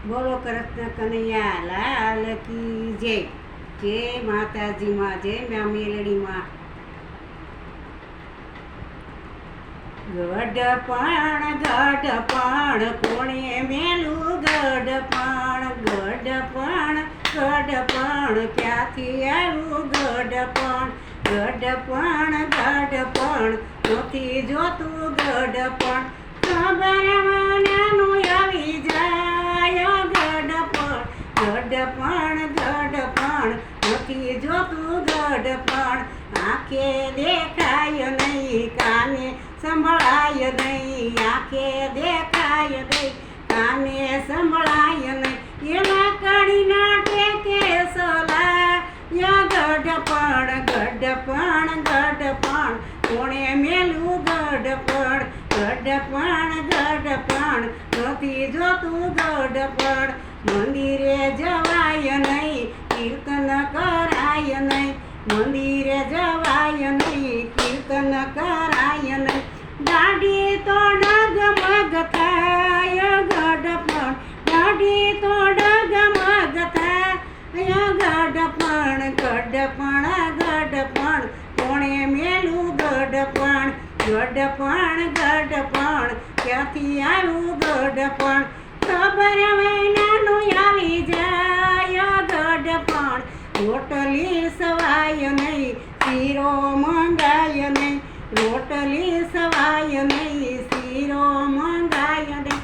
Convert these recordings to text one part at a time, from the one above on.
બોલો કૃષ્ણ કનૈયા લાલ કી જય. જય માતાજીમાં, જય મા મેલડીમાં. ગઢપણ કોણે મેલું ગઢપણ ક્યાંથી આવ્યું ગઢપણ નથી જોતું ગઢપણ ખબર નાનું આવી જાય ગઢપણ નથી જોતું ગઢપણ આંખે દેખાય નહીં કાને સંભળાય નહીં આંખે દેખાય નહીં કાને સંભળાય નહીં એવા કડીના ટેકે સલાય ગઢપણ કોણે મેલું ગઢપણ નથી જોતું ગઢપણ મંદિરે જવાય નહીં કીર્તન કરાય નહીં મંદિરે જવાય નહીં કીર્તન કરાય નહીં દાઢી તો ડગમગ થાય ગઢપણ દાઢી તો ડગમગ થાય ગઢપણ કોણે મેલું ગઢપણ ક્યાંથી આવ્યું ગઢપણ ખબર નાનું આવી જાય ગઢપણ રોટલી સવાય નહીં શીરો મંગાય નહીં રોટલી સવાય નહીં શીરો મંગાય નહીં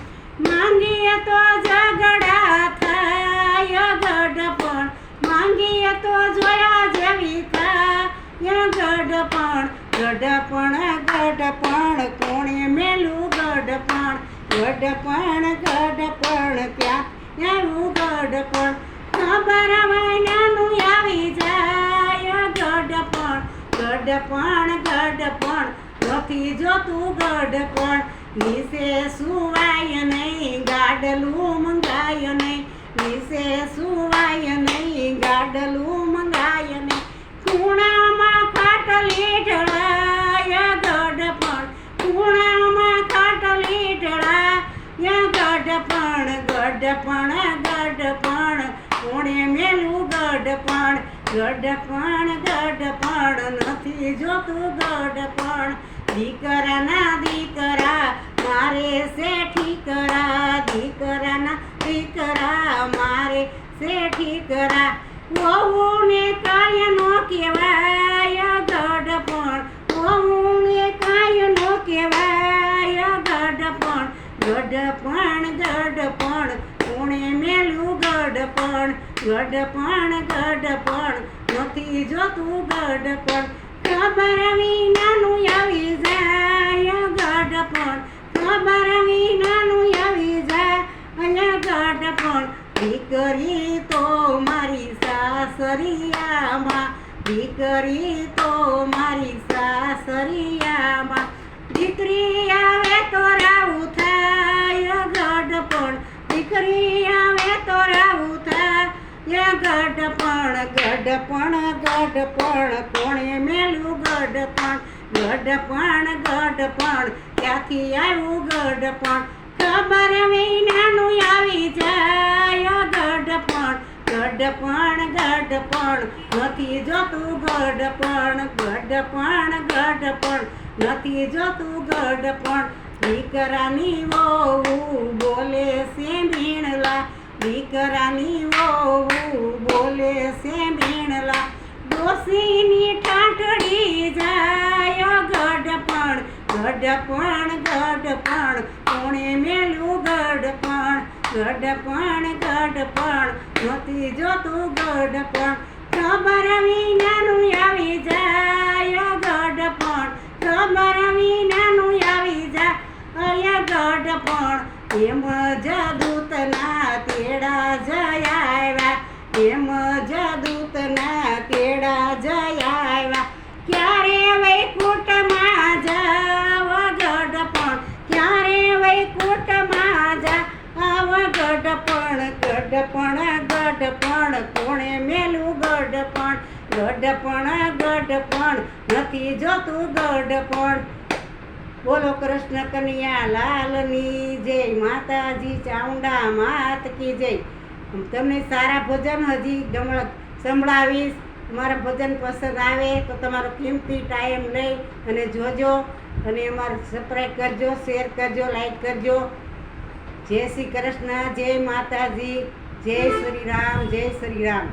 માંગીએ તો ઝઘડા થાય ગઢપણ માંગીએ તો જોયા જેવી થાય ગઢપણ કોણે મેલું ગઢપણ ક્યાં આવ્યું ગઢપણ ખબર નાનું આવી જાય ગઢપણ નથી જોતું ગઢપણ નીચે સુવાય નહીં ગાડલું મંગાય નહીં નીચે સુવાય નહીં ગાડલું મંગાય નહીં ખૂણામાં ખાટલી ઢળાય ગઢપણ ખૂણામાં ખાટલી ઢળાય ગઢપણ કોણે મેલું ગઢપણ નથી જોતું ગઢપણ દીકરાના દીકરા મારે શેઠી કરા દીકરાના દીકરા મારે શેઠી કરા વહુને કાંઈ નો કહેવાય ગઢપણ વહુને કાંઈ નો કહેવાય ગઢપણ કોણે મેલું ગઢપણ નથી જોતું ગઢપણ ખબર વિનાનું આવી જાય ગઢપણ ખબર વિનાનું આવી જાય ગઢપણ દીકરી તો મારી સાસરિયામાં દીકરી તો મારી સાસરિયામાં દીકરી આવે તો રાવું થાય ગઢપણ દીકરી આવે તો રાવું થાય ગઢપણ કોણે મેલું ગઢપણ ક્યાંથી આવ્યું ગઢપણ ખબર વિનાનું આવી જાય ગઢપણ નથી જોતું ગઢપણ નથી જોતું ગઢપણ દીકરાની વહુ બોલે છે મીણલા દીકરાની વહુ બોલે છે મીણલા ડોસીની ઠાઠડી જાય ગઢપણ કોણે મેલું ગઢપણ નથી જોતું ગઢપણ ખબર વિનાનું આવી જાય ગઢપણ ખબર વિનાનું આવી જાય ગઢપણ એમ જદૂતના તેડા જયા આવ્યા એમ જદૂતના તેડા જયા આવ્યા ક્યારે વૈકુંઠમાં જાવ ગઢપણ ક્યારે વૈકુંઠમાં જાવ ગઢપણ કોણે મેલું ગઢપણ નથી જોતું ગઢપણ. બોલો કૃષ્ણ કનૈયા લાલની જય, માતાજી ચામુંડા માત કી જય. તમને સારા ભજન હજી સંભળાવીશ. અમારા ભજન પસંદ આવે તો તમારો કિંમતી ટાઈમ લઈ અને જોજો અને અમારે સબસ્ક્રાઈબ કરજો, શેર કરજો, લાઈક કરજો. જય શ્રી કૃષ્ણ, જય માતાજી, જય શ્રી રામ, જય શ્રી રામ.